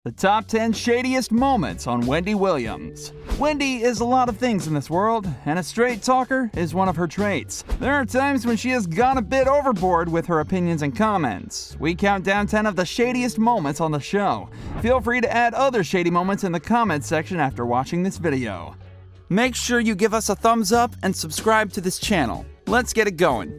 The top 10 shadiest moments on Wendy Williams. Wendy is a lot of things in this world, and a straight talker is one of her traits. There are times when she has gone a bit overboard with her opinions and comments. We count down 10 of the shadiest moments on the show. Feel free to add other shady moments in the comments section after watching this video. Make sure you give us a thumbs up and subscribe to this channel. Let's get it going.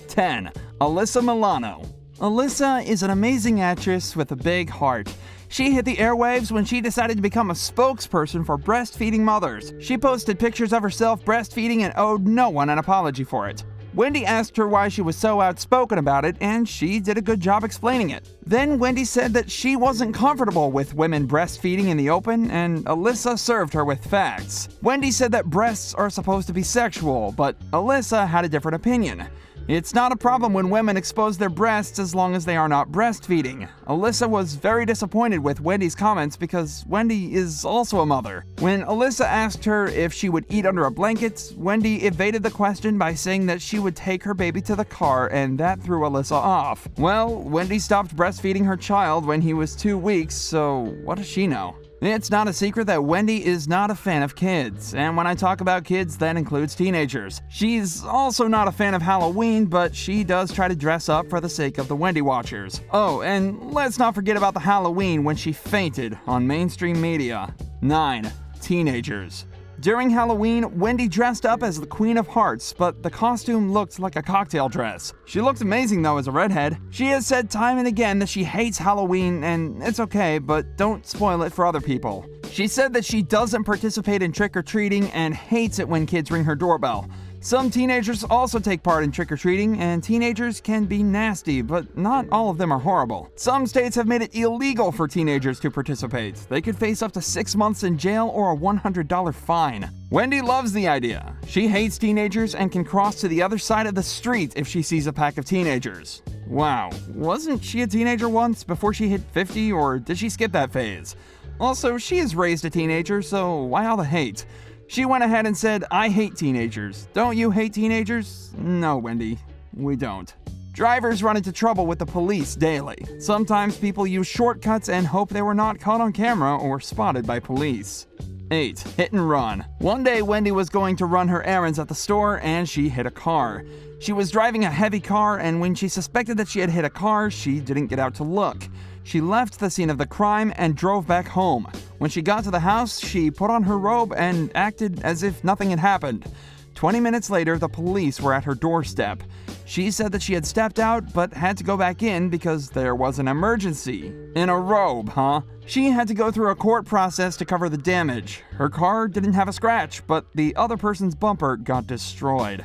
10. Alyssa Milano. Alyssa is an amazing actress with a big heart. She hit the airwaves when she decided to become a spokesperson for breastfeeding mothers. She posted pictures of herself breastfeeding and owed no one an apology for it. Wendy asked her why she was so outspoken about it, and she did a good job explaining it. Then Wendy said that she wasn't comfortable with women breastfeeding in the open, and Alyssa served her with facts. Wendy said that breasts are supposed to be sexual, but Alyssa had a different opinion. It's not a problem when women expose their breasts as long as they are not breastfeeding. Alyssa was very disappointed with Wendy's comments because Wendy is also a mother. When Alyssa asked her if she would eat under a blanket, Wendy evaded the question by saying that she would take her baby to the car, and that threw Alyssa off. Well, Wendy stopped breastfeeding her child when he was 2 weeks, so what does she know? It's not a secret that Wendy is not a fan of kids, and when I talk about kids, that includes teenagers. She's also not a fan of Halloween, but she does try to dress up for the sake of the Wendy watchers. Oh, and let's not forget about the Halloween when she fainted on mainstream media. 9. Teenagers. During Halloween, Wendy dressed up as the Queen of Hearts, but the costume looked like a cocktail dress. She looked amazing though as a redhead. She has said time and again that she hates Halloween, and it's okay, but don't spoil it for other people. She said that she doesn't participate in trick-or-treating and hates it when kids ring her doorbell. Some teenagers also take part in trick-or-treating, and teenagers can be nasty, but not all of them are horrible. Some states have made it illegal for teenagers to participate. They could face up to 6 months in jail or a $100 fine. Wendy loves the idea. She hates teenagers and can cross to the other side of the street if she sees a pack of teenagers. Wow, wasn't she a teenager once before she hit 50, or did she skip that phase? Also, she has raised a teenager, so why all the hate? She went ahead and said, "I hate teenagers. Don't you hate teenagers?" No, Wendy, we don't. Drivers run into trouble with the police daily. Sometimes people use shortcuts and hope they were not caught on camera or spotted by police. 8. Hit and run. One day, Wendy was going to run her errands at the store and she hit a car. She was driving a heavy car, and when she suspected that she had hit a car, she didn't get out to look. She left the scene of the crime and drove back home. When she got to the house, she put on her robe and acted as if nothing had happened. 20 minutes later, the police were at her doorstep. She said that she had stepped out but had to go back in because there was an emergency. In a robe, huh? She had to go through a court process to cover the damage. Her car didn't have a scratch, but the other person's bumper got destroyed.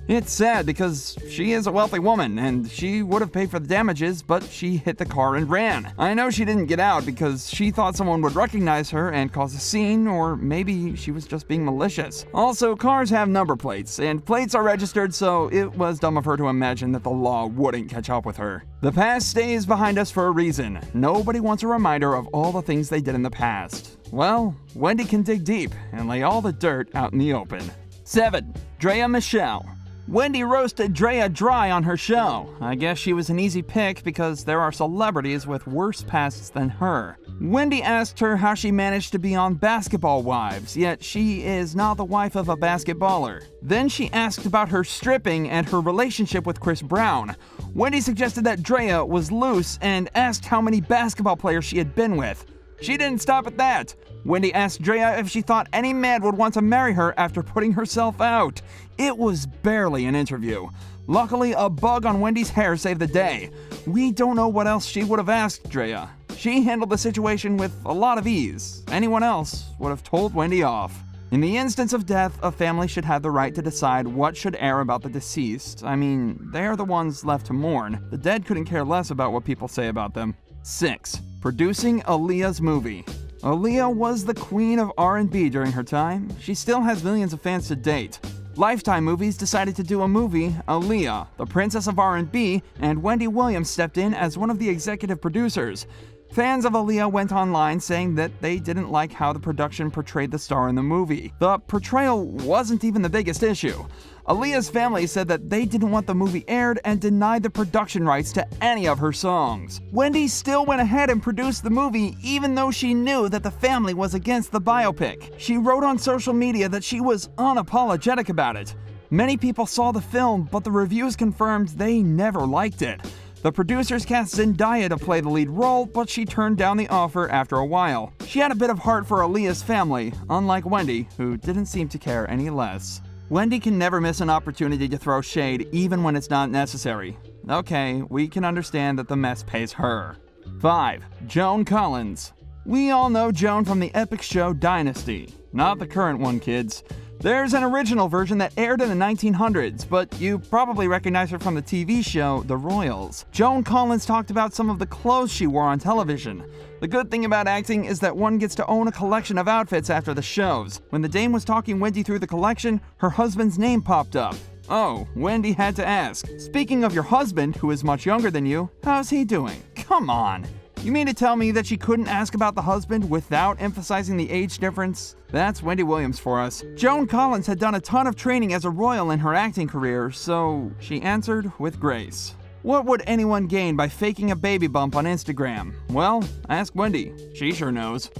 It's sad because she is a wealthy woman and she would have paid for the damages, but she hit the car and ran. I know she didn't get out because she thought someone would recognize her and cause a scene, or maybe she was just being malicious. Also, cars have number plates, and plates are registered, so it was dumb of her to imagine that the law wouldn't catch up with her. The past stays behind us for a reason. Nobody wants a reminder of all the things they did in the past. Well, Wendy can dig deep and lay all the dirt out in the open. 7. Draya Michele. Wendy roasted Draya dry on her show. I guess she was an easy pick because there are celebrities with worse pasts than her. Wendy asked her how she managed to be on Basketball Wives, yet she is not the wife of a basketballer. Then she asked about her stripping and her relationship with Chris Brown. Wendy suggested that Draya was loose and asked how many basketball players she had been with. She didn't stop at that. Wendy asked Draya if she thought any man would want to marry her after putting herself out. It was barely an interview. Luckily, a bug on Wendy's hair saved the day. We don't know what else she would have asked Draya. She handled the situation with a lot of ease. Anyone else would have told Wendy off. In the instance of death, a family should have the right to decide what should air about the deceased. I mean, they are the ones left to mourn. The dead couldn't care less about what people say about them. 6. Producing Aaliyahs movie. Aaliyah was the queen of R&B during her time. She still has millions of fans to date. Lifetime Movies decided to do a movie, Aaliyah, the Princess of R&B, and Wendy Williams stepped in as one of the executive producers. Fans of Aaliyah went online saying that they didn't like how the production portrayed the star in the movie. The portrayal wasn't even the biggest issue. Aaliyah's family said that they didn't want the movie aired and denied the production rights to any of her songs. Wendy still went ahead and produced the movie even though she knew that the family was against the biopic. She wrote on social media that she was unapologetic about it. Many people saw the film, but the reviews confirmed they never liked it. The producers cast Zendaya to play the lead role, but she turned down the offer after a while. She had a bit of heart for Aaliyah's family, unlike Wendy, who didn't seem to care any less. Wendy can never miss an opportunity to throw shade, even when it's not necessary. Okay, we can understand that the mess pays her. 5. Joan Collins. We all know Joan from the epic show Dynasty. Not the current one, kids. There's an original version that aired in the 1900s, but you probably recognize her from the TV show The Royals. Joan Collins talked about some of the clothes she wore on television. The good thing about acting is that one gets to own a collection of outfits after the shows. When the dame was talking Wendy through the collection, her husband's name popped up. Oh, Wendy had to ask, "Speaking of your husband, who is much younger than you, how's he doing?" Come on! You mean to tell me that she couldn't ask about the husband without emphasizing the age difference? That's Wendy Williams for us. Joan Collins had done a ton of training as a royal in her acting career, so she answered with grace. What would anyone gain by faking a baby bump on Instagram? Well, ask Wendy. She sure knows.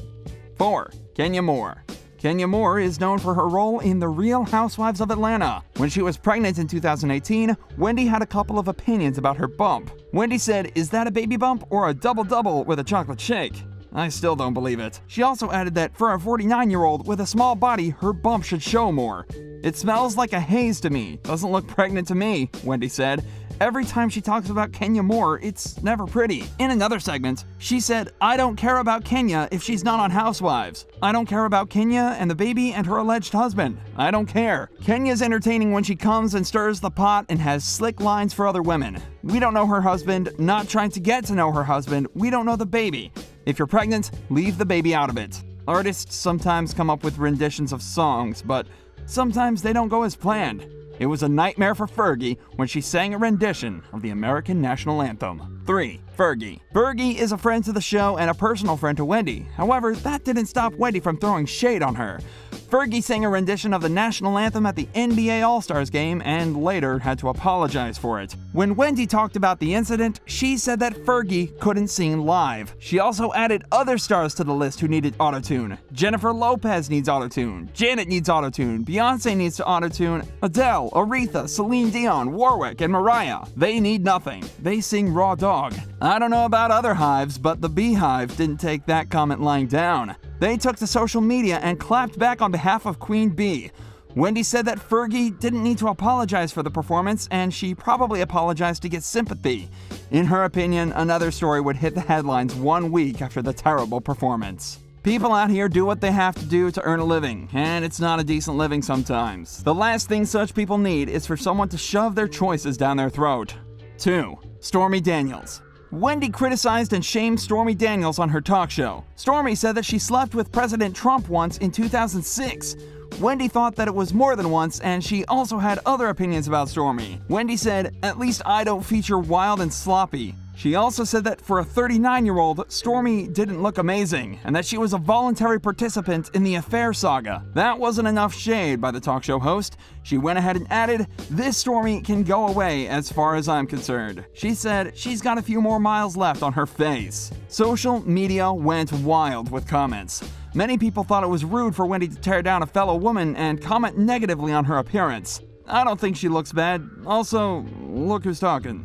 4. Kenya Moore. Kenya Moore is known for her role in The Real Housewives of Atlanta. When she was pregnant in 2018, Wendy had a couple of opinions about her bump. Wendy said, "Is that a baby bump or a double-double with a chocolate shake?" I still don't believe it. She also added that for a 49-year-old with a small body, her bump should show more. "It smells like a haze to me. Doesn't look pregnant to me," Wendy said. Every time she talks about Kenya Moore, it's never pretty. In another segment, she said, "I don't care about Kenya if she's not on Housewives. I don't care about Kenya and the baby and her alleged husband. I don't care. Kenya's entertaining when she comes and stirs the pot and has slick lines for other women. We don't know her husband, not trying to get to know her husband. We don't know the baby. If you're pregnant, leave the baby out of it." Artists sometimes come up with renditions of songs, but sometimes they don't go as planned. It was a nightmare for Fergie when she sang a rendition of the American national anthem. 3. Fergie. Fergie is a friend to the show and a personal friend to Wendy. However, that didn't stop Wendy from throwing shade on her. Fergie sang a rendition of the national anthem at the NBA All-Stars game and later had to apologize for it. When Wendy talked about the incident, she said that Fergie couldn't sing live. She also added other stars to the list who needed autotune. Jennifer Lopez needs autotune, Janet needs autotune, Beyonce needs to autotune, Adele, Aretha, Celine Dion, Warwick, and Mariah. They need nothing. They sing raw dog. I don't know about other hives, but the Beehive didn't take that comment lying down. They took to social media and clapped back on behalf of Queen Bee. Wendy said that Fergie didn't need to apologize for the performance, and she probably apologized to get sympathy. In her opinion, another story would hit the headlines 1 week after the terrible performance. People out here do what they have to do to earn a living, and it's not a decent living sometimes. The last thing such people need is for someone to shove their choices down their throat. 2. Stormy Daniels. Wendy criticized and shamed Stormy Daniels on her talk show. Stormy said that she slept with President Trump once in 2006. Wendy thought that it was more than once, and she also had other opinions about Stormy. Wendy said, "At least I don't feature wild and sloppy." She also said that for a 39-year-old, Stormy didn't look amazing, and that she was a voluntary participant in the affair saga. That wasn't enough shade by the talk show host. She went ahead and added, "This Stormy can go away as far as I'm concerned." She said she's got a few more miles left on her face. Social media went wild with comments. Many people thought it was rude for Wendy to tear down a fellow woman and comment negatively on her appearance. I don't think she looks bad. Also, look who's talking.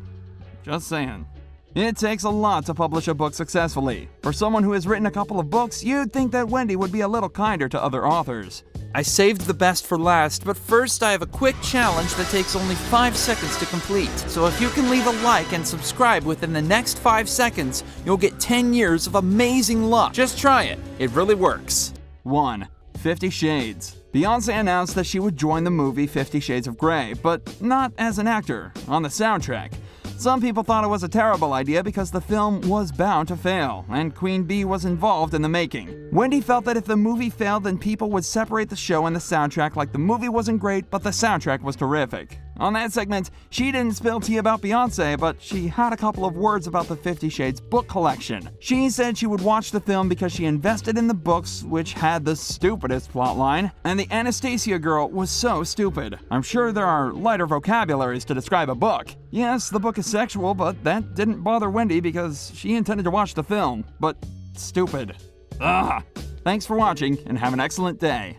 Just saying. It takes a lot to publish a book successfully. For someone who has written a couple of books, you'd think that Wendy would be a little kinder to other authors. I saved the best for last, but first I have a quick challenge that takes only 5 seconds to complete. So if you can leave a like and subscribe within the next 5 seconds, you'll get 10 years of amazing luck. Just try it. It really works. 1. 50 Shades. Beyonce announced that she would join the movie 50 Shades of Grey, but not as an actor, on the soundtrack. Some people thought it was a terrible idea because the film was bound to fail, and Queen Bee was involved in the making. Wendy felt that if the movie failed, then people would separate the show and the soundtrack like the movie wasn't great, but the soundtrack was terrific. On that segment, she didn't spill tea about Beyonce, but she had a couple of words about the 50 Shades book collection. She said she would watch the film because she invested in the books, which had the stupidest plotline, and the Anastasia girl was so stupid. I'm sure there are lighter vocabularies to describe a book. Yes, the book is sexual, but that didn't bother Wendy because she intended to watch the film. But stupid. Ugh. Thanks for watching, and have an excellent day.